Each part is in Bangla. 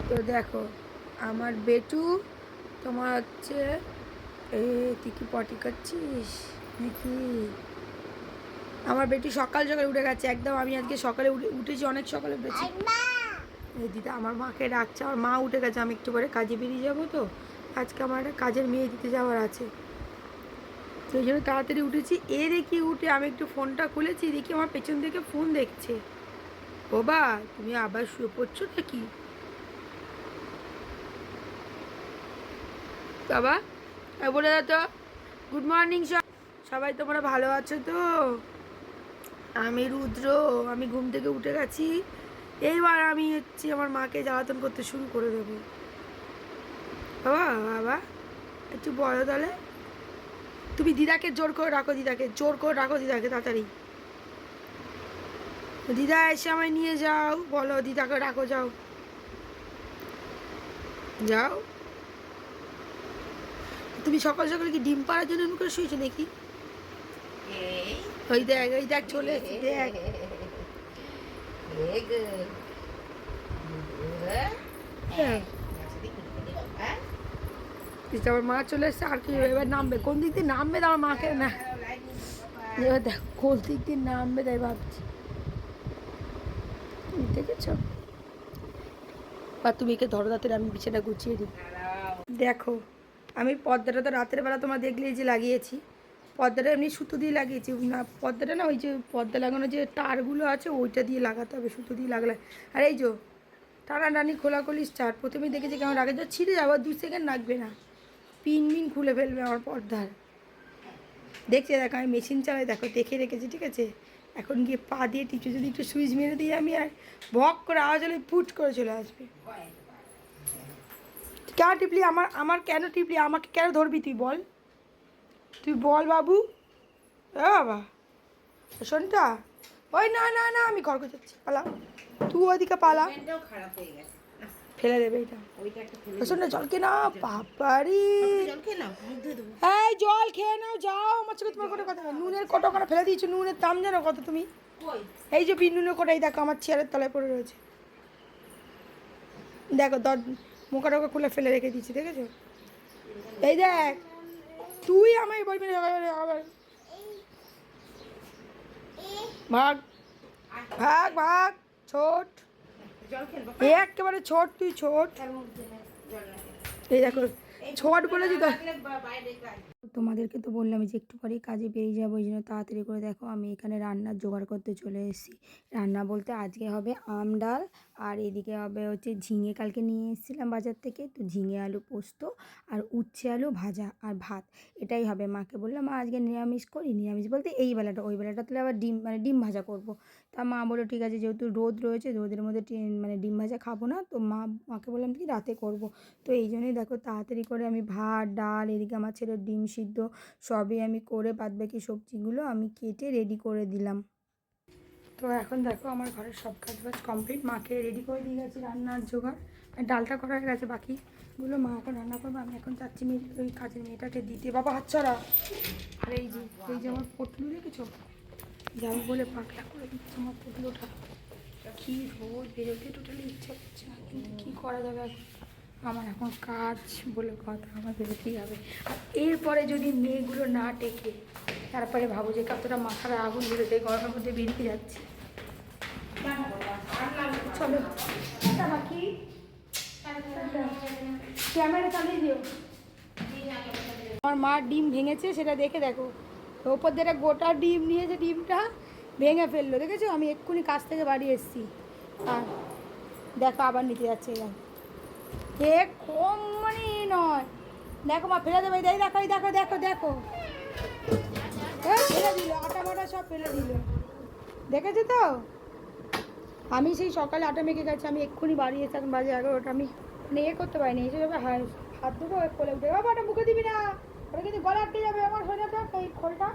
তো দেখো আমার বেটু তোমার হচ্ছে তুই কি পটি করছিস নাকি? আমার বেটি সকাল সকালে উঠে গেছে একদম। আমি আজকে সকালে উঠেছি, অনেক সকালে উঠেছি। এই দিদা আমার মাকে ডাকছে, আমার মা উঠে গেছে। আমি একটু পরে কাজে বেরিয়ে যাবো, তো আজকে আমার একটা কাজের মেয়ে দিতে যাওয়ার আছে, তো ওই জন্য তাড়াতাড়ি উঠেছি। দেখি উঠে আমি একটু ফোনটা খুলেছি, দেখি আমার পেছন থেকে ফোন দেখছে। বাবা তুমি আবার শুয়ে পড়ছো নাকি বাবা? বলে দাও তো গুড মর্নিং সবাই, তোমরা ভালো আছো তো? আমি রুদ্র, আমি ঘুম থেকে উঠে গেছি। এইবার আমি হচ্ছে আমার মাকে জ্বালাতন করতে শুরু করে দেবো। বাবা বাবা একটু বলো তাহলে। তুমি দিদাকে জোর করে রাখো, দিদাকে জোর করে রাখো, দিদাকে তাড়াতাড়ি। দিদা এসে আমায় নিয়ে যাও, বলো দিদাকে রাখো, যাও যাও। তুমি সকাল সকালে কি ডিম পাড়ার জন্য এমন করে শুয়েছো নাকি? ওই দেখ, ওই দেখ চলে এসেছি, দেখ। আমার মা চলে এসছে, আর কি এবার নামবে কোন দিক দিয়ে নামবে, আমার মাকে না এবার দেখ কোন দিক দিয়ে নামবে, তাই ভাবছি। দেখেছো? বা তুমি একে ধরো, তাতে আমি বিছানা গুছিয়ে দিই। দেখো আমি পর্দাটা তো রাতের বেলা তোমার দেখলেই যে লাগিয়েছি, পর্দাটা এমনি সুতো দিয়ে লাগিয়েছি না, পর্দাটা না ওই যে পর্দা লাগানো যে তারগুলো আছে ওইটা দিয়ে লাগাতে হবে, সুতো দিয়ে লাগালে। আর এই যে টানাটানি খোলাখুলি স্টার্ট, প্রথমেই দেখেছি কেমন আগে যা ছিঁড়ে যাবো, 2 সেকেন্ড লাগবে না, পিন মিন খুলে ফেলবে আমার পর্দার। দেখছে দেখো আমি মেশিন চালাই, দেখো দেখে রেখেছি, ঠিক আছে? এখন গিয়ে পা দিয়ে টিপে যদি একটু সুইচ মেরে দিই আমি, আর ভক করে আওয়াজ হলে ফুট করে চলে আসবে। কেন টিপলি? আমার আমার কেন টিপলি? আমাকে কেন ধরবি তুই বল, তুই বল বাবু। বাবা শোনটা, ওই না না না, আমি ঘর যাচ্ছি, পালা তুই ওইদিকে পালা, ফেলে দেবে এটা। শোন না, জল খেয়ে নাও বাবারি, এই জল খেয়ে নাও, যাও। আমার চোখে তোমার কোনো কথা, নুনের কোটো ওখানে ফেলে দিয়েছো, নুনের দাম জানো কত তুমি? এই যে বিন নুনের কোটাই দেখো আমার চেয়ারের তলায় পড়ে রয়েছে, দেখো মুখা টোকা খুলে ফেলে রেখে দিচ্ছি, দেখেছো? এই দেখ, তুই আমায় বলবি আবার ভাগ ভাগ ভাগ, ছোট একেবারে ছোট, তুই ছোট। এই দেখো ছোট বলেছি তো। তোমাদেরকে তো বললাম যে একটু পরেই কাজে বেরিয়ে যাবো, ওই জন্য তাড়াতাড়ি করে দেখো আমি এখানে রান্নার জোগাড় করতে চলে এসেছি। রান্না বলতে আজকে হবে আম ডাল, আর এদিকে হবে হচ্ছে ঝিঙে, কালকে নিয়ে এসেছিলাম বাজার থেকে, তো ঝিঙে আলু পোস্ত আর উচ্ছে আলু ভাজা আর ভাত, এটাই হবে। মাকে বললাম মা আজকে নিরামিষ করি, নিরামিষ বলতে এই বেলাটা, ওই বেলাটা তাহলে আবার ডিম মানে ডিম ভাজা করব। তা মা বললো ঠিক আছে, যেহেতু রোদ রয়েছে, রোদের মধ্যে মানে ডিম ভাজা খাবো না, তো মাকে বললাম কি রাতে করব। তো এই জন্যই দেখো তাড়াতাড়ি করে আমি ভাত ডাল, এদিকে আমার ছেলের ডিম সিদ্ধ সবই আমি করে, বাদবাকি সবজিগুলো আমি কেটে রেডি করে দিলাম। তো এখন দেখো আমার ঘরের সব কাজ বাজ কমপ্লিট, মাকে রেডি করে দিয়ে গেছি রান্নার জোগাড়, ডালটা করা হয়ে গেছে, বাকিগুলো মা এখন রান্না করবো। আমি এখন চাচ্ছি ওই কাজের মেয়েটাকে দিতে, বাবা হাত ছড়া। আর এই যে আমার পটলু দেখেছো, যাবো বলে পাকলা করে দিচ্ছে আমার পটলুটা। কী রোদ, বেরোতে টোটালি ইচ্ছা করছে না, কিন্তু কী করা যাবে এখন, আমার এখন কাজ বলে কথা, আমার বেরোতেই হবে। আর এরপরে যদি মেয়েগুলো না টেকে, তারপরে ভাবো যে কতটা মাথার আগুন ধরেছে, গরমের মধ্যে বেরিয়ে যাচ্ছে। চলো বাকি ক্যামেরা চালিয়ে দিও। আমার মা ডিম ভেঙেছে, সেটা দেখে দেখো, ওপর দিয়ে একটা গোটা ডিম নিয়েছে, ডিমটা ভেঙে ফেললো, দেখেছো? আমি এক্ষুনি কাছ থেকে বাড়ি এসেছি, আর দেখো আবার নিতে যাচ্ছে, এ কম মানে নয়, দেখো মা ফেলে দেবে, এই দেখো, এই দেখো দেখো দেখো, ফেলে দিল, আটা মাটা সব ফেলে দিল, দেখেছো তো? আমি সেই সকালে আটা মেখে গেছি, আমি এক্ষুনি বাড়ি এসে, এখন বাজে 11টা, আমি মানে করতে পারিনি, এসে যাবে হাত দুটো কোলে উঠে, বাবাটা মুখে দিবি না, ওটা কিন্তু গলা আটকে যাবে আমার, সোজাটা এই খোলটা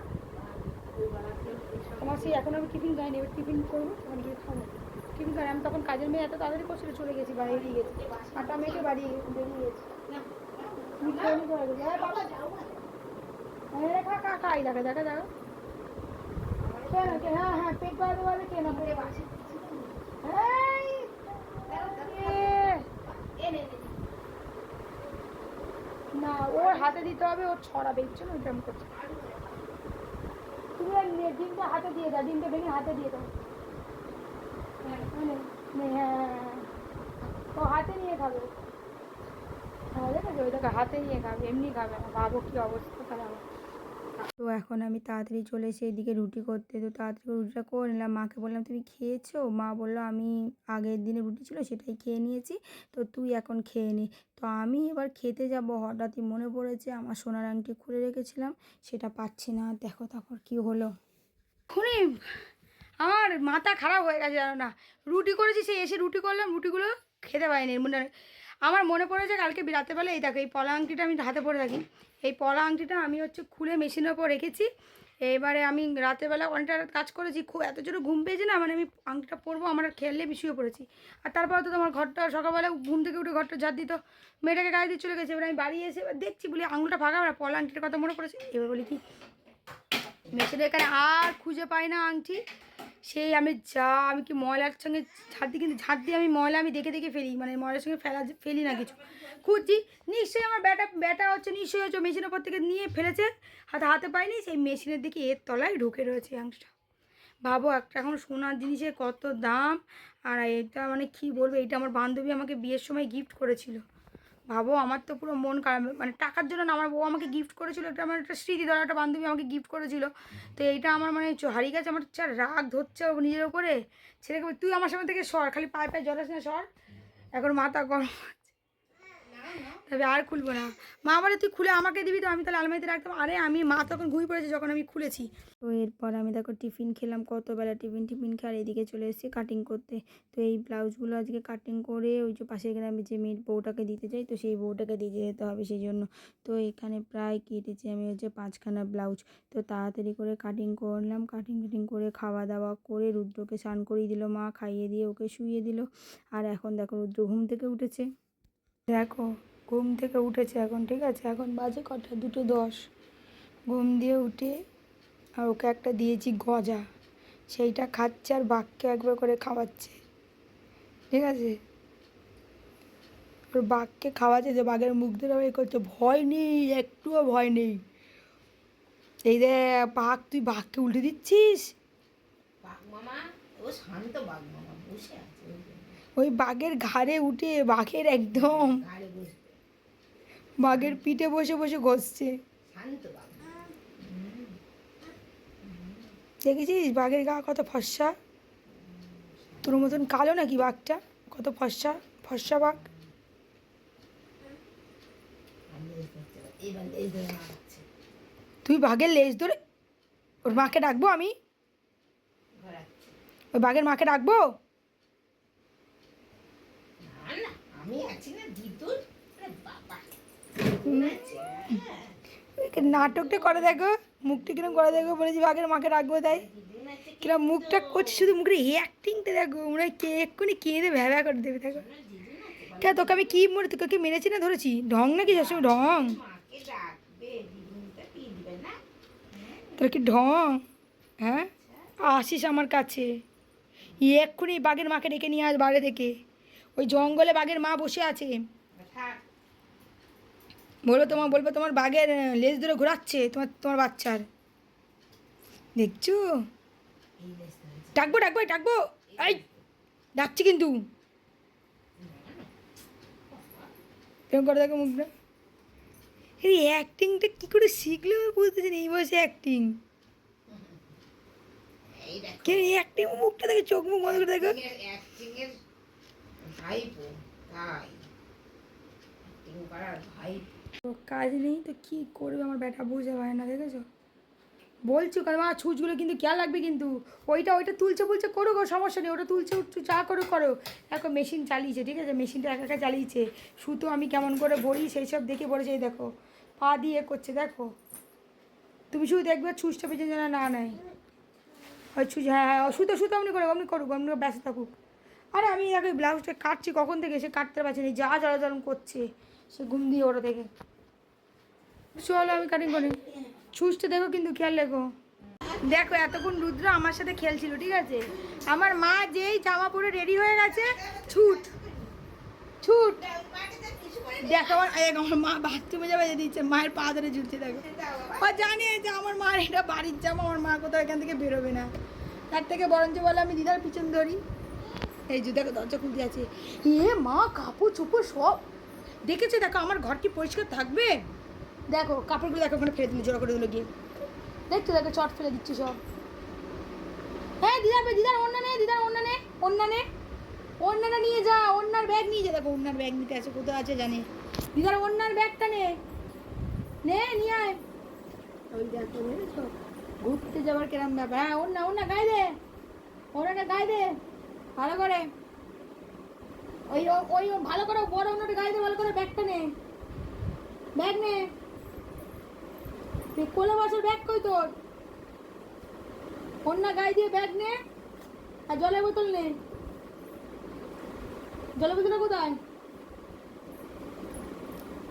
তোমার। সেই এখন আমি টিফিন খাইনি, এবার টিফিন করবো, তখন গিয়ে খাবো টিফিন খাই। আমি তখন কাজের মেয়ে এত তাড়াতাড়ি করছিল, চলে গেছি, বেরিয়ে গেছি, আটা মেখে বাড়ি বেরিয়ে গেছি। তুমি ফোন করে দেবে, হ্যাঁ বাবা খা খা খাই, দেখা দেখা দেখো কেন, হ্যাঁ হ্যাঁ পেট বাড়াতে পারবে কেন, হাতে দিতে হবে, ও ছড়াবে, ইচ্ছে না ওইটা আমি করছি। তুমি ডিমটা হাতে দিয়ে দাও, ডিমটা ভেঙে হাতে দিয়ে দাও। হ্যাঁ, ও হাতে নিয়ে খাবে। হ্যাঁ দেখেছো, ওই দেখো হাতে নিয়ে খাবে, এমনি খাবে না। ভাবো কি অবস্থা তাহলে আমার। তো এখন আমি তাড়াতাড়ি চলে এসে এদিকে রুটি করতে, তো তাড়াতাড়ি রুটিটা করে নিলাম। মাকে বললাম তুমি খেয়েছো? মা বললো আমি আগের দিনে রুটি ছিল সেটাই খেয়ে নিয়েছি, তো তুই এখন খেয়ে নি। তো আমি এবার খেতে যাব, হঠাৎই মনে পড়েছে আমার সোনার আংটি খুলে রেখেছিলাম, সেটা পাচ্ছি না। দেখো তারপর কি হলো, খুনি আমার মাথা খারাপ হয়ে গেছে জানো না। রুটি করেছি, সে এসে রুটি করলাম, রুটিগুলো খেতে পারিনি। আমার মনে পড়েছে কালকে রাতেবেলা, এই দেখো এই পলা আংটিটা আমি হাতে পরে থাকি, এই পলা আংটিটা আমি খুলে মেশিনের ওপর রেখেছি। এবারে আমি রাতেরবেলা অনেকটা কাজ করেছি, খুব এত জোরে ঘুম পেয়েছে না, মানে আমি আংটিটা পরবো আমার খেললে আমি শুয়ে পড়েছি। আর তারপর তো তোমার ঘরটা সকালবেলা ঘুম থেকে উঠে ঘরটা ঝাড় দিত, মেয়েটাকে গায়ে দিয়ে চলে গেছে। এবার আমি বাড়ি এসে এবার দেখছি বলি আঙুলটা ফাঁকা, আমার পলা আংটিটার কথা মনে পড়েছে। এবার বলি কি মেশিনের এখানে আর খুঁজে পাই না আংটি। সেই আমি কি ময়লার সঙ্গে ঝাড় দিই, কিন্তু ঝাড় দিয়ে আমি ময়লা আমি দেখে দেখে ফেলি, মানে ময়লার সঙ্গে ফেলি না কিছু, খুঁজছি। নিশ্চয়ই আমার ব্যাটা নিশ্চয়ই হচ্ছে মেশিনের ওপর থেকে নিয়ে ফেলেছে, হাতে পাইনি, সেই মেশিনের দিকে এর তলায় ঢুকে রয়েছে আংটিটা। ভাবো একটা এখন সোনার জিনিসের কত দাম। আর এটা মানে কি বলবো, এটা আমার বান্ধবী আমাকে বিয়ের সময় গিফট করেছিল। ভাবো আমার তো পুরো মন খারাপ, মানে টাকার জন্য না, আমার বউ আমাকে গিফট করেছিল, এটা আমার একটা স্মৃতি ধরা, একটা বান্ধবী আমাকে গিফট করেছিল। তো এইটা আমার মানে হারিয়ে গেছে, আমার রাগ ধরছে নিজের ওপরে। ছেলেকে তুই আমার সামনে থেকে সর, খালি পায়ে পায়ে জড়াস না, সর। এখন মাথা গরম, তবে আর খুলবো না। মা বলে তুই খুলে আমাকে দিবি, তো আমি তাহলে আলমারিতে রাখতাম। আরে আমি মা তখন ঘুমিয়ে পড়েছে যখন আমি খুলেছি। তো এরপর আমি দেখো টিফিন খেলাম, কতবেলা টিফিন খেয়ে আর এদিকে চলে এসেছি কাটিং করতে। তো এই ব্লাউজগুলো আজকে কাটিং করে ওই যে পাশের গ্রামে যে মেয়ের বউটাকে দিতে চাই, তো সেই বউটাকে দিয়ে যেতে হবে সেই জন্য। তো এখানে প্রায় কেটেছি আমি 5খানা ব্লাউজ। তো তাড়াতাড়ি করে কাটিং করলাম, কাটিং করে খাওয়া দাওয়া করে রুদ্রকে স্নান করিয়ে দিল মা, খাইয়ে দিয়ে ওকে শুইয়ে দিল। আর এখন দেখো রুদ্র ঘুম থেকে উঠেছে, দেখো ঘুম থেকে উঠেছে এখন, ঠিক আছে। এখন বাজে কটা, 2:10। ঘুম দিয়ে উঠে আর ওকে একটা দিয়েছি গজা, সেইটা খাচ্ছে আর বাঘকে একবার করে খাওয়াচ্ছে, ঠিক আছে। ওর বাঘকে খাওয়াচ্ছে, যে বাঘের মুখ ধরে এ করছে, ভয় নেই, একটুও ভয় নেই। এই দে বাঘ, তুই বাঘকে উল্টে দিচ্ছিস। বাঘ মামা ও শান্ত, বাঘ মামা বসে আছে ওই বাঘের ঘাড়ে উঠে বাঘের একদম বাঘের পিঠে বসে বসে ঘষছে, শান্ত বাঘ। দেখেছিস বাঘের গা কত ফর্সা, তোর মতন কালো নাকি বাঘটা, কত ফর্সা ফর্সা বাঘ। তুই বাঘের লেজ ধরে ওর মাকে ডাকবো, আমি ওই বাঘের মাকে ডাকবো। আমি আছি না দিদুন, বাবা নাটকটা করে দেখো, মুখটা কিরম করে দেখো, বলেছি বাঘের মাকে ডাকবো, তাই কিরম মুখটা করছি, শুধু মুখের অ্যাক্টিংটা দেখো, মনে হয় কে এক্ষুনি কেঁদে ভ্যাভা করে দেবে। দেখো কেন তোকে আমি কি মনে, তোকে কি মেরেছি না ধরেছি, ঢং নাকি সবসময় ঢং, তোর কি ঢং? হ্যাঁ আসিস আমার কাছে, এক্ষুনি বাঘের মাকে ডেকে নিয়ে আস বাইরে থেকে, ওই জঙ্গলে বাঘের মা বসে আছে, বলবো তোমার বাঘের লেজ ধরে ঘোরাচ্ছে তোমার বাচ্চার, দেখছো। ডাকবো এই ডাকছি কিন্তু, এরকম করে দেখো মুখটা। এই অ্যাক্টিংটা কী করে শিখলো বুঝতেছি না, এই বয়সে অ্যাক্টিং, কেন এই অ্যাক্টিং, মুখটা দেখে চোখ মুখ বন্ধ করে দেখো। কাজ নেই তো কি করবে আমার বেটা, বুঝে পায় না, দেখেছো। বলছো কারণ আমার ছুঁচগুলো কিন্তু খেয়াল রাখবে কিন্তু, ওইটা তুলছে করো সমস্যা নেই, ওটা তুলছে যা করো। দেখো মেশিন চালিয়েছে, ঠিক আছে, মেশিনটা একা চালিয়েছে, সুতো আমি কেমন করে ভরি সেই সব দেখে পড়েছে। এই দেখো পা দিয়ে করছে, দেখো তুমি শুধু দেখবে ছুঁচটা পেছনে যেন না নেয়, ওই ছুঁচ, হ্যাঁ সুতো অমনি করুক ব্যস্ত থাকুক। আরে আমি দেখো ব্লাউজটা কাটছি কখন থেকে, সে কাটতে পারছি না, যা জ্বালাতন করছে, সে ঘুম দিয়ে ওটা থেকে। চলো আমি কাটিং করি, ছুঁচটা দেখো কিন্তু খেয়াল রেখো। দেখো এতক্ষণ রুদ্র আমার সাথে খেলছিল, ঠিক আছে, আমার মা যেই জামা পরে রেডি হয়ে গেছে, ছুট দেখো আমার মা বাথরুমে যাবে দিচ্ছে, মায়ের পা ধরে ঝুলছে দেখো। ও জানে যে আমার মার এটা বাড়ির জামা, আমার মা কোথাও এখান থেকে বেরোবে না, তার থেকে বরঞ্চ বলে আমি দিদার পিছন ধরি। এই যে দেখো দরজা খুলতে আছে, এ মা কাপড় চোপড় সব দেখেছে। দেখো আমার ঘর কি পরিষ্কার থাকবে, দেখো কাপড়গুলো দেখো ওখানে ফেলে দিলে, জোড়া করে দিল গিয়ে, দেখছো দেখো চট ফেলে দিচ্ছে সব। হ্যাঁ দিদার অন্য নে, দিদার অন্য নে, অন্যটা নিয়ে যা, অন্যার ব্যাগ নিয়ে যা। দেখো অন্যার ব্যাগ নিতে আছে, কোথাও আছে জানে, দিদার অন্যার ব্যাগটা নে নিয়ে আয়। ওই দেখো বুঝেছো ঘুরতে যাবার কেরম ব্যাপার। হ্যাঁ অন্য গায়ে দে, অন্যটা গায়ে দে ভালো করে, ওই ওই ভালো করে বড় অন্যটা গায়ে দে ভালো করে। ব্যাগটা নে, ব্যাগ নে, কোলে বসার ব্যাগ কই তোর, অন্য গায়ে দিয়ে ব্যাগ নে। আর জলের বোতল নে, জলের বোতলটা কোথায়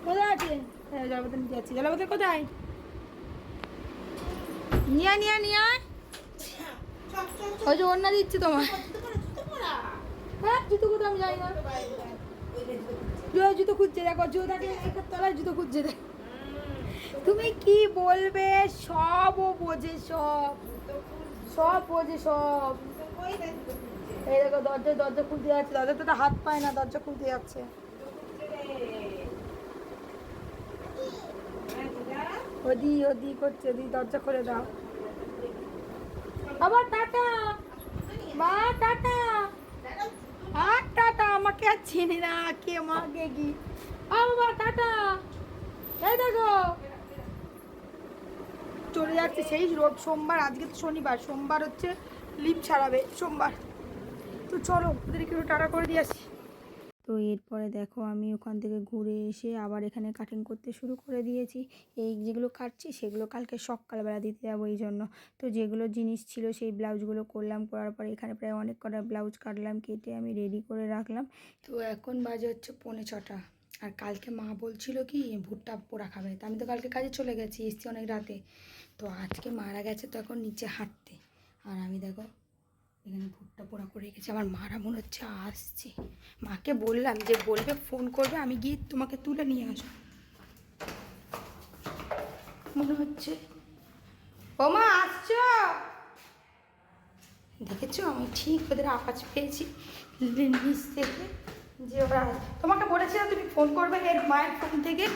কোথায় আছে? হ্যাঁ জলের বোতল নিতে যাচ্ছি, জলের বোতল কোথায়? নিয়ে ওই যে অন্য দিচ্ছি তোমার। হ্যাঁ জুতো কোথাও আমি যাই না, জুতো খুঁজছে দেখো, জুতাকে তলায় জুতো খুঁজছে দেখ। তুমি কি বলবে, সব ও বোঝে, সব বোঝে সব। এই দেখো দরজা খুলতে যাচ্ছে, দরজা তো হাত পায় না, দরজা খুলতে যাচ্ছে। ওদি করছে, দরজা খুলে দাও। আবার টাটা মা, টাটা আর টাটা, আমাকে আর চিনি না কে মাকে কি। বাবা টাটা, এই দেখো চলে যাচ্ছে সেই সোমবার, আজকে তো শনিবার, সোমবার হচ্ছে লিভ ছাড়াবে সোমবার। তো চলো ওদের একটু টাটা করে দিয়ে আসি। তো এরপরে দেখো আমি ওখান থেকে ঘুরে এসে আবার এখানে কাটিং করতে শুরু করে দিয়েছি। এই যেগুলো কাটছি সেগুলো কালকে সকালবেলা দিতে যাবো এই জন্য। তো যেগুলো জিনিস ছিল সেই ব্লাউজগুলো করলাম, করার পরে এখানে প্রায় অনেক কটা ব্লাউজ কাটলাম, কেটে আমি রেডি করে রাখলাম। তো এখন বাজে হচ্ছে 5:45। আর কালকে মা বলছিল কি ভুট্টা পোড়া খাবে, তো আমি তো কালকে কাজে চলে গেছি, এসছি অনেক রাতে। তো আজকে মারা গেছে, তো এখন নিচে হাঁটতে, আর আমি দেখো এখানে ভুট্টা পোড়া করে রেখেছি। আমার মারা মনে হচ্ছে আসছে, মাকে বললাম যে বলবে ফোন করবে, আমি গিয়ে তোমাকে তুলে নিয়ে আসবো মনে হচ্ছে। ও মা আসছো, দেখেছো আমি ঠিক ওদের আওয়াজ পেয়েছি নিচ থেকে, যে ওরা তোমাকে বলেছিলাম তুমি ফোন করবে এর মায়ের ফোন থেকে।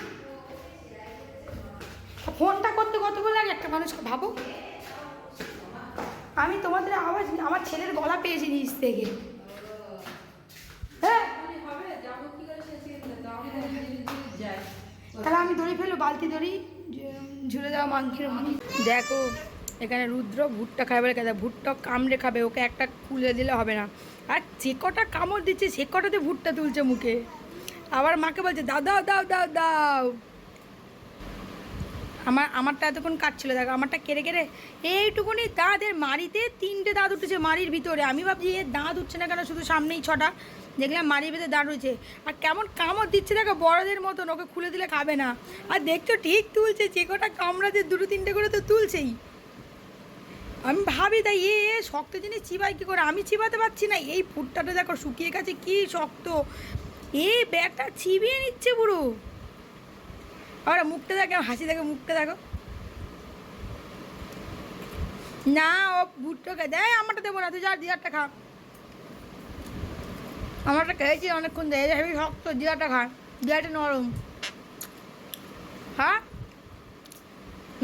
ফোনটা করতে কতগুলো লাগে একটা মানুষকে ভাবো। আমি তোমাদের আওয়াজ আমার ছেলের গলা পেয়েছি নিচ থেকে। হ্যাঁ তাহলে আমি দড়ি ফেলো, বালতি দড়ি ঝুলে দেওয়া মাংসের মনে। দেখো এখানে রুদ্র ভুট্টা খাবে বলে কেন, ভুট্টা কামড়ে খাবে, ওকে একটা খুলে দিলে হবে না। আর যে কটা কামড় দিচ্ছে সে কটাতে ভুট্টা তুলছে মুখে, আবার মাকে বলছে দাও দাও দাও দাও দাও। আমারটা এতক্ষণ কাটছিল, দেখো আমারটা কেড়ে এইটুকুনি দাঁত, এর মাড়িতে 3টে দাঁত উঠেছে মাড়ির ভিতরে। আমি ভাবছি এর দাঁত উঠছে না কেন, শুধু সামনেই 6টা, দেখলাম মাড়ির ভিতরে দাঁত উঠেছে। আর কেমন কামড় দিচ্ছে দেখো, বড়দের মতন, ওকে খুলে দিলে খাবে না। আর দেখছো ঠিক তুলছে, যে কটা কামড়াতে 2-3টে করে তো তুলছেই। আমি ভাবি তাই শক্ত জিনিস চিবাই কী করে, আমি চিবাতে পারছি না। এই ফুটটাটা দেখো শুকিয়ে গেছে, কি শক্ত, এই ব্যাগটা চিবিয়ে নিচ্ছে পুরো। আর মুখটা দেখো, হাসি দেখো মুখটা দেখো। না ও ভুট্টোকে দেয়, আমারটা দেবো না, তুই যা দিদারটা খা। আমারটা খেয়েছি অনেকক্ষণ, দেয় হেবি শক্ত, দিদারটা খা, দিদারটা নরম। হ্যাঁ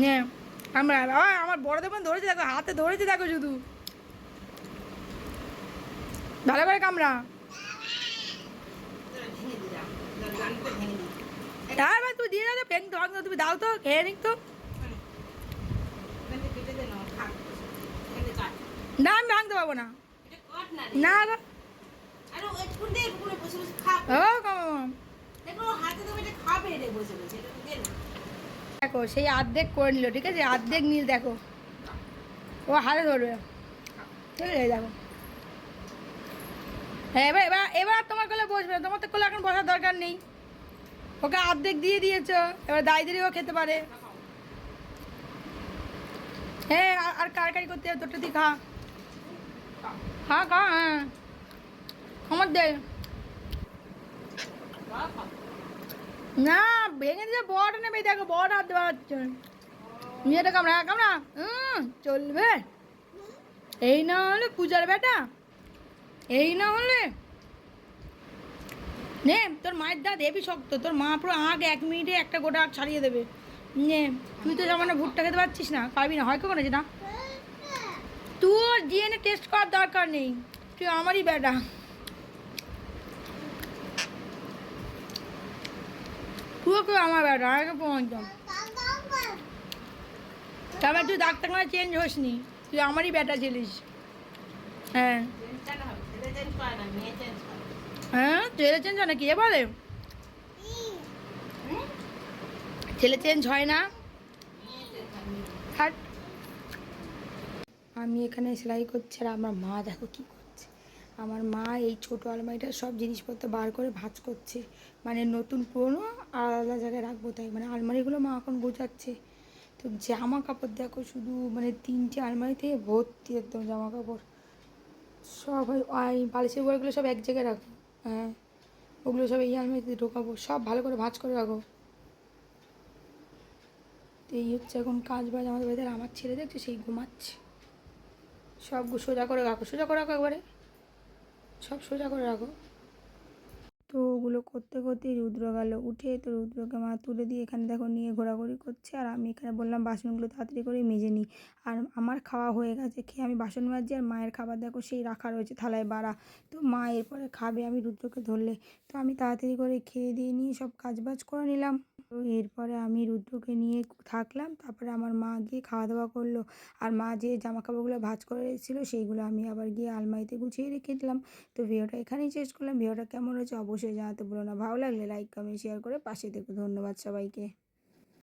নে আমরা বাবা, আমার বড় দেবন ধরেছে দেখো, হাতে ধরেছে দেখো শুধু, ভালো করে কামড়া। হ্যাঁ ভাই তুমি দিয়ে দাও তো, ভেঙে ভাঙ তুমি দাও তো, খেয়ে নিক তো। না আমি ভাঙতে পারবো না, না দেখো সেই আর্ধেক করে নিল, ঠিক আছে আর্ধেক নীল দেখো, ও হাতে ধরবে, ঠিক আছে দেখো। হ্যাঁ এবার এবার এবার তোমার কোলে বসবে, তোমার তো কোলে এখন বসার দরকার নেই, ওকে অর্ধেক দিয়ে দিয়েছ, এবার দায় দিলেও খেতে পারে। হ্যাঁ আর কারকারি করতে হবে, তোরটা দিয়ে খা, খা খা, হ্যাঁ আমার দে। না ভেঙে দিয়ে বড় নেবে, দেখো বড় হাত দেওয়া হচ্ছে। মেয়েটা কামড়া কামড়া চলবে। এই না হলে পূজার বেটা, এই না হলে নে তোর মায়ের দাঁত হেবি শক্ত, তোর মা পুরো আগ 1 মিনিটে একটা গোটা আগ ছাড়িয়ে দেবে। নে তুই তো যেমন ভুট্টা খেতে পারছিস না, পারবি না, হয় কখনো যেটা তোর ডিএনএ টেস্ট করার দরকার নেই, তুই আমারই বেটা। তুইও কেউ আমার বেটা, আগে পৌঁছতাম। তারপরে তুই ডাক্তারখানা চেঞ্জ হোস নি, তুই আমারই বেটা ছিলিস। হ্যাঁ হ্যাঁ, ছেলে চেঞ্জ হয় না, কে বলে ছেলে চেঞ্জ হয় না? হাট। আমি এখানে সেলাই করছি আর আমার মা দেখো কি করছে। আমার মা এই ছোটো আলমারিটার সব জিনিসপত্র বার করে ভাঁজ করছে, মানে নতুন পুরনো আলাদা জায়গায় রাখবো তাই, মানে আলমারিগুলো মা এখন গোছাচ্ছে। তো জামা কাপড় দেখো শুধু, মানে 3টে আলমারি থেকে ভর্তি একদম জামা কাপড় সব। ওই বালিশের বইগুলো সব এক জায়গায় রাখো, হ্যাঁ ওগুলো সব এই আলমারিতে ঢোকাবো, সব ভালো করে ভাঁজ করে রাখো। তো এই হচ্ছে এখন কাজ বাজ আমাদের বাড়িতে। আর আমার ছেলে দেখছে সেই ঘুমাচ্ছে। সব সোজা করে রাখো, সোজা করে রাখো একবারে, সব সোজা করে রাখো। তো ওগুলো করতে করতেই রুদ্র গেল উঠে, তো রুদ্রকে মা তুলে দিয়ে এখানে দেখো নিয়ে ঘোরাঘুরি করছে। আর আমি এখানে বললাম বাসনগুলো তাড়াতাড়ি করে মেজে নিই। আর আমার খাওয়া হয়ে গেছে, খেয়ে আমি বাসন মাজছি। আর মায়ের খাবার দেখো সেই রাখা রয়েছে থালায় বাড়া, তো মা এরপরে খাবে আমি রুদ্রকে ধরলে। তো আমি তাড়াতাড়ি করে খেয়ে দিয়ে নিয়ে সব কাজবাজ করে নিলাম। তো এরপরে আমি রুদ্রকে নিয়ে থাকলাম, তারপরে আমার মা গিয়ে খাওয়া দাওয়া করলো। আর মা যে জামা কাপড়গুলো ভাঁজ করে রেখেছিলো সেইগুলো আমি আবার গিয়ে আলমারিতে গুছিয়ে রেখে দিলাম। তো ভিডিওটা এখানেই শেষ করলাম। ভিডিওটা কেমন হয়েছে অবশ্যই জানাতে ভুলো না। ভালো লাগলে লাইক কমেন্ট শেয়ার করে পাশে থেকো। ধন্যবাদ সবাইকে।